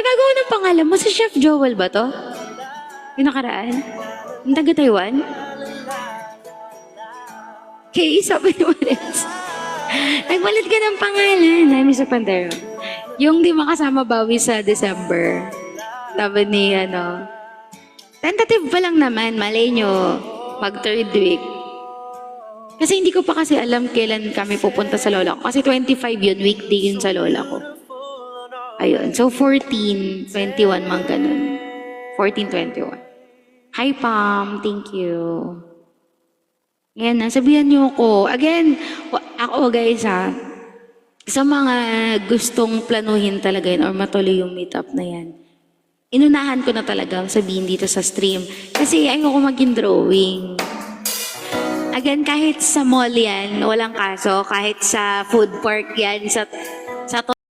Nagagawa ng pangalan mo. Si Chef Joel ba to? Yung nakaraan? Yung taga Taiwan? Okay, sabi ni Maris. Nagpalit ka ng pangalan. Ay, Mr. Pandero. Yung di makasama bawi sa December. Sabi ni, tentative pa lang naman, malay nyo, mag third week. Kasi hindi ko pa kasi alam kailan kami pupunta sa lola ko. Kasi 25 yun, weekday yun sa lola ko. Ayun, so 14, 21 mang ganun. 14, 21. Hi, Pam. Thank you. Ngayon, nasabihan niyo ako. Again, ako guys sa mga gustong planuhin talaga yun or matuloy yung meetup na yan, inunahan ko na talaga sabihin dito sa stream. Kasi ayoko maging drawing. Again, kahit sa mall yan, walang kaso. Kahit sa food park yan, sa